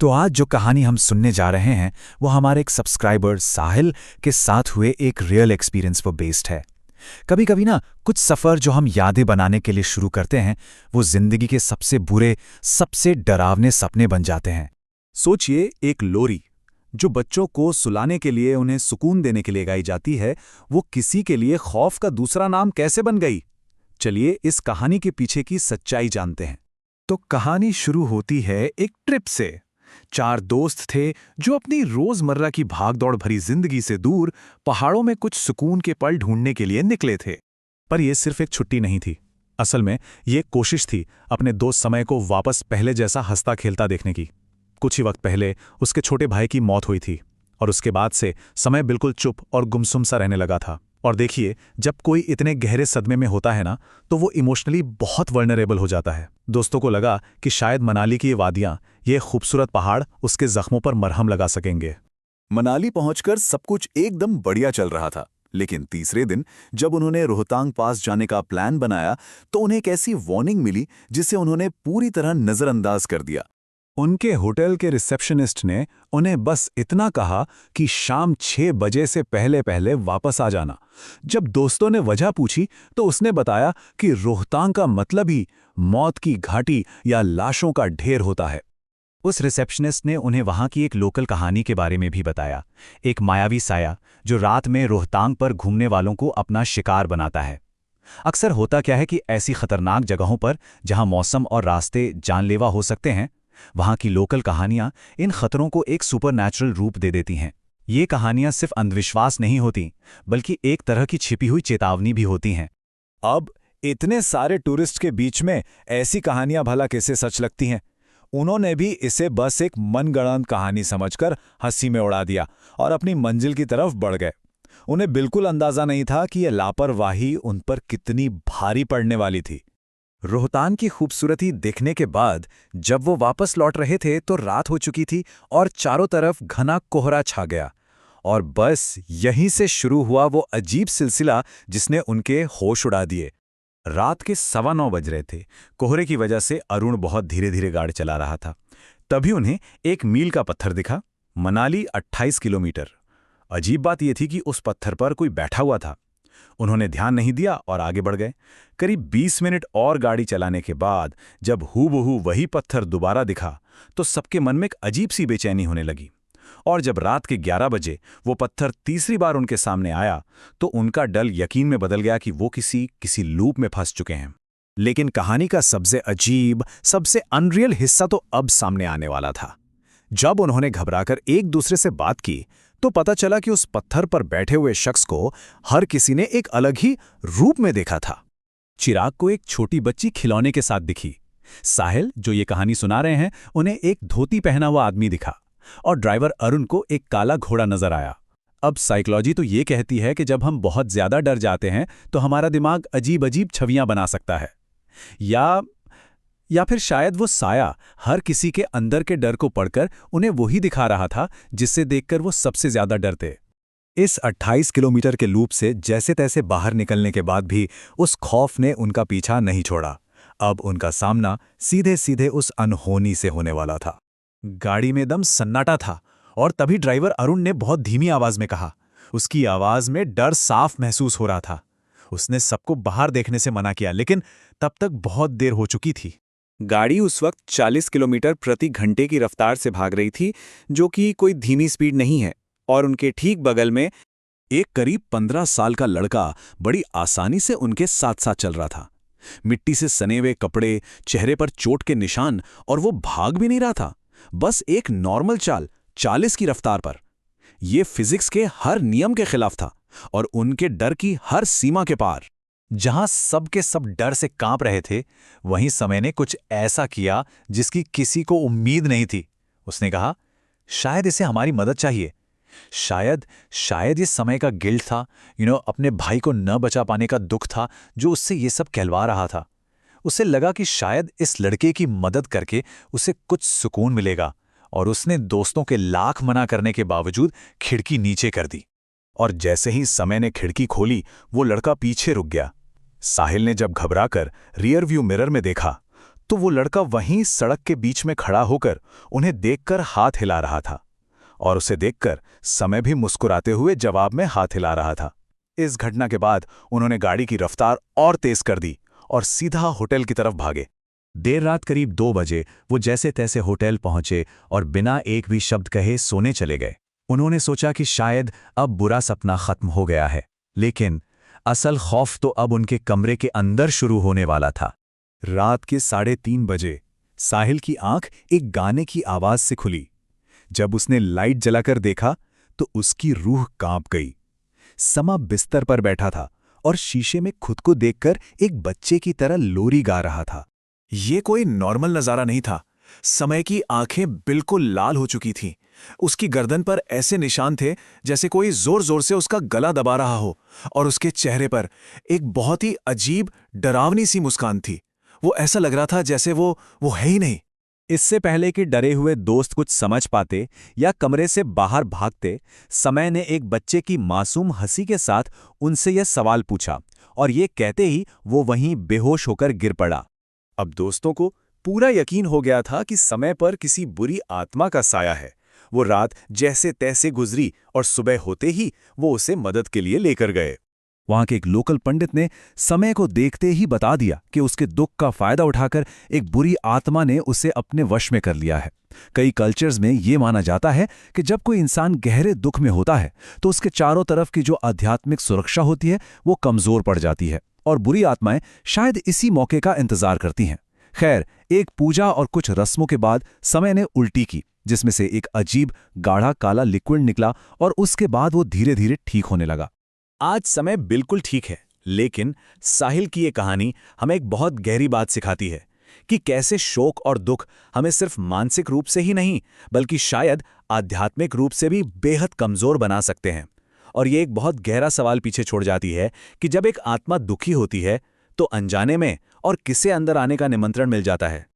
तो आज जो कहानी हम सुनने जा रहे हैं वो हमारे एक सब्सक्राइबर साहिल के साथ हुए एक रियल एक्सपीरियंस पर बेस्ड है। कभी कभी ना कुछ सफ़र जो हम यादें बनाने के लिए शुरू करते हैं वो जिंदगी के सबसे बुरे, सबसे डरावने सपने बन जाते हैं। सोचिए, एक लोरी जो बच्चों को सुलाने के लिए, उन्हें सुकून देने के लिए गाई जाती है, वो किसी के लिए खौफ का दूसरा नाम कैसे बन गई? चलिए इस कहानी के पीछे की सच्चाई जानते हैं। तो कहानी शुरू होती है एक ट्रिप से। चार दोस्त थे जो अपनी रोजमर्रा की भागदौड़ भरी जिंदगी से दूर पहाड़ों में कुछ सुकून के पल ढूंढने के लिए निकले थे। पर यह सिर्फ एक छुट्टी नहीं थी। असल में ये कोशिश थी अपने दोस्त समय को वापस पहले जैसा हंसता खेलता देखने की। कुछ ही वक्त पहले उसके छोटे भाई की मौत हुई थी और उसके बाद से समय बिल्कुल चुप और गुमसुम सा रहने लगा था। और देखिए, जब कोई इतने गहरे सदमे में होता है ना, तो वो इमोशनली बहुत वल्नरेबल हो जाता है। दोस्तों को लगा कि शायद मनाली की ये वादियां, ये खूबसूरत पहाड़ उसके जख्मों पर मरहम लगा सकेंगे। मनाली पहुंचकर सब कुछ एकदम बढ़िया चल रहा था, लेकिन तीसरे दिन जब उन्होंने रोहतांग पास जाने का प्लान बनाया तो उन्हें एक ऐसी वार्निंग मिली जिसे उन्होंने पूरी तरह नजरअंदाज कर दिया। उनके होटल के रिसेप्शनिस्ट ने उन्हें बस इतना कहा कि शाम 6 बजे से पहले पहले वापस आ जाना। जब दोस्तों ने वजह पूछी तो उसने बताया कि रोहतांग का मतलब ही मौत की घाटी या लाशों का ढेर होता है। उस रिसेप्शनिस्ट ने उन्हें वहां की एक लोकल कहानी के बारे में भी बताया। एक मायावी साया जो रात में रोहतांग पर घूमने वालों को अपना शिकार बनाता है। अक्सर होता क्या है कि ऐसी खतरनाक जगहों पर जहां मौसम और रास्ते जानलेवा हो सकते हैं, वहां की लोकल कहानियां इन खतरों को एक सुपरनैचुरल रूप दे देती हैं। ये कहानियां सिर्फ अंधविश्वास नहीं होती, बल्कि एक तरह की छिपी हुई चेतावनी भी होती हैं। अब इतने सारे टूरिस्ट के बीच में ऐसी कहानियां भला कैसे सच लगती हैं? उन्होंने भी इसे बस एक मनगढ़ंत कहानी समझकर हंसी में उड़ा दिया और अपनी मंजिल की तरफ बढ़ गए। उन्हें बिल्कुल अंदाजा नहीं था कि यह लापरवाही उन पर कितनी भारी पड़ने वाली थी। रोहतांग की खूबसूरती देखने के बाद जब वो वापस लौट रहे थे तो रात हो चुकी थी और चारों तरफ घना कोहरा छा गया। और बस यहीं से शुरू हुआ वो अजीब सिलसिला जिसने उनके होश उड़ा दिए। रात के 9:15 बज रहे थे। कोहरे की वजह से अरुण बहुत धीरे धीरे गाड़ी चला रहा था। तभी उन्हें एक मील का पत्थर दिखा। मनाली 28 किलोमीटर। अजीब बात यह थी कि उस पत्थर पर कोई बैठा हुआ था। उन्होंने ध्यान नहीं दिया और आगे बढ़ गए। करीब 20 मिनट और गाड़ी चलाने के बाद जब हूबहू वही पत्थर दोबारा दिखा तो सबके मन में एक अजीब सी बेचैनी होने लगी। और जब रात के 11 बजे वो पत्थर तीसरी बार उनके सामने आया तो उनका डर यकीन में बदल गया कि वो किसी लूप में फंस चुके हैं। लेकिन कहानी का सबसे अजीब, सबसे अनरियल हिस्सा तो अब सामने आने वाला था। जब उन्होंने घबराकर एक दूसरे से बात की तो पता चला कि उस पत्थर पर बैठे हुए शख्स को हर किसी ने एक अलग ही रूप में देखा था। चिराग को एक छोटी बच्ची खिलौने के साथ दिखी। साहिल, जो ये कहानी सुना रहे हैं, उन्हें एक धोती पहना हुआ आदमी दिखा और ड्राइवर अरुण को एक काला घोड़ा नजर आया। अब साइकोलॉजी तो ये कहती है कि जब हम बहुत ज्यादा डर जाते हैं तो हमारा दिमाग अजीब अजीब छवियां बना सकता है। या फिर शायद वो साया हर किसी के अंदर के डर को पढ़कर उन्हें वही दिखा रहा था जिससे देखकर वो सबसे ज्यादा डरते। इस 28 किलोमीटर के लूप से जैसे तैसे बाहर निकलने के बाद भी उस खौफ ने उनका पीछा नहीं छोड़ा। अब उनका सामना सीधे सीधे उस अनहोनी से होने वाला था। गाड़ी में दम सन्नाटा था और तभी ड्राइवर अरुण ने बहुत धीमी आवाज में कहा। उसकी आवाज में डर साफ महसूस हो रहा था। उसने सबको बाहर देखने से मना किया, लेकिन तब तक बहुत देर हो चुकी थी। गाड़ी उस वक्त 40 किलोमीटर प्रति घंटे की रफ्तार से भाग रही थी, जो कि कोई धीमी स्पीड नहीं है। और उनके ठीक बगल में एक करीब 15 साल का लड़का बड़ी आसानी से उनके साथ साथ चल रहा था। मिट्टी से सने हुए कपड़े, चेहरे पर चोट के निशान, और वो भाग भी नहीं रहा था, बस एक नॉर्मल चाल 40 की रफ्तार पर। यह फिजिक्स के हर नियम के खिलाफ था और उनके डर की हर सीमा के पार। जहां सब के सब डर से कांप रहे थे, वहीं समय ने कुछ ऐसा किया जिसकी किसी को उम्मीद नहीं थी। उसने कहा, शायद इसे हमारी मदद चाहिए। शायद ये समय का गिल्ट था, अपने भाई को न बचा पाने का दुख था जो उससे ये सब कहलवा रहा था। उसे लगा कि शायद इस लड़के की मदद करके उसे कुछ सुकून मिलेगा, और उसने दोस्तों के लाख मना करने के बावजूद खिड़की नीचे कर दी। और जैसे ही समय ने खिड़की खोली, वो लड़का पीछे रुक गया। साहिल ने जब घबराकर रियर व्यू मिरर में देखा तो वो लड़का वहीं सड़क के बीच में खड़ा होकर उन्हें देखकर हाथ हिला रहा था, और उसे देखकर समय भी मुस्कुराते हुए जवाब में हाथ हिला रहा था। इस घटना के बाद उन्होंने गाड़ी की रफ्तार और तेज कर दी और सीधा होटल की तरफ भागे। देर रात करीब 2 बजे वो जैसे तैसे होटल पहुंचे और बिना एक भी शब्द कहे सोने चले गए। उन्होंने सोचा कि शायद अब बुरा सपना खत्म हो गया है, लेकिन असल खौफ तो अब उनके कमरे के अंदर शुरू होने वाला था। रात के 3:30 बजे साहिल की आंख एक गाने की आवाज से खुली। जब उसने लाइट जलाकर देखा तो उसकी रूह कांप गई। समा बिस्तर पर बैठा था और शीशे में खुद को देखकर एक बच्चे की तरह लोरी गा रहा था। ये कोई नॉर्मल नजारा नहीं था। समय की आंखें बिल्कुल लाल हो चुकी थीं। उसकी गर्दन पर ऐसे निशान थे जैसे कोई जोर जोर से उसका गला दबा रहा हो, और उसके चेहरे पर एक बहुत ही अजीब डरावनी सी मुस्कान थी। वो ऐसा लग रहा था जैसे वो है ही नहीं। इससे पहले कि डरे हुए दोस्त कुछ समझ पाते या कमरे से बाहर भागते, समय ने एक बच्चे की मासूम हंसी के साथ उनसे यह सवाल पूछा, और ये कहते ही वो वहीं बेहोश होकर गिर पड़ा। अब दोस्तों को पूरा यकीन हो गया था कि समय पर किसी बुरी आत्मा का साया है। वो रात जैसे तैसे गुजरी और सुबह होते ही वो उसे मदद के लिए लेकर गए। वहां के एक लोकल पंडित ने समय को देखते ही बता दिया कि उसके दुख का फायदा उठाकर एक बुरी आत्मा ने उसे अपने वश में कर लिया है। कई कल्चर्स में ये माना जाता है कि जब कोई इंसान गहरे दुख में होता है तो उसके चारों तरफ की जो आध्यात्मिक सुरक्षा होती है वो कमजोर पड़ जाती है, और बुरी आत्माएं शायद इसी मौके का इंतजार करती हैं। खैर, एक पूजा और कुछ रस्मों के बाद समय ने उल्टी की, जिसमें से एक अजीब गाढ़ा काला लिक्विड निकला, और उसके बाद वो धीरे धीरे ठीक होने लगा। आज समय बिल्कुल ठीक है, लेकिन साहिल की ये कहानी हमें एक बहुत गहरी बात सिखाती है कि कैसे शोक और दुख हमें सिर्फ मानसिक रूप से ही नहीं बल्कि शायद आध्यात्मिक रूप से भी बेहद कमजोर बना सकते हैं। और ये एक बहुत गहरा सवाल पीछे छोड़ जाती है कि जब एक आत्मा दुखी होती है तो अनजाने में और किसे अंदर आने का निमंत्रण मिल जाता है।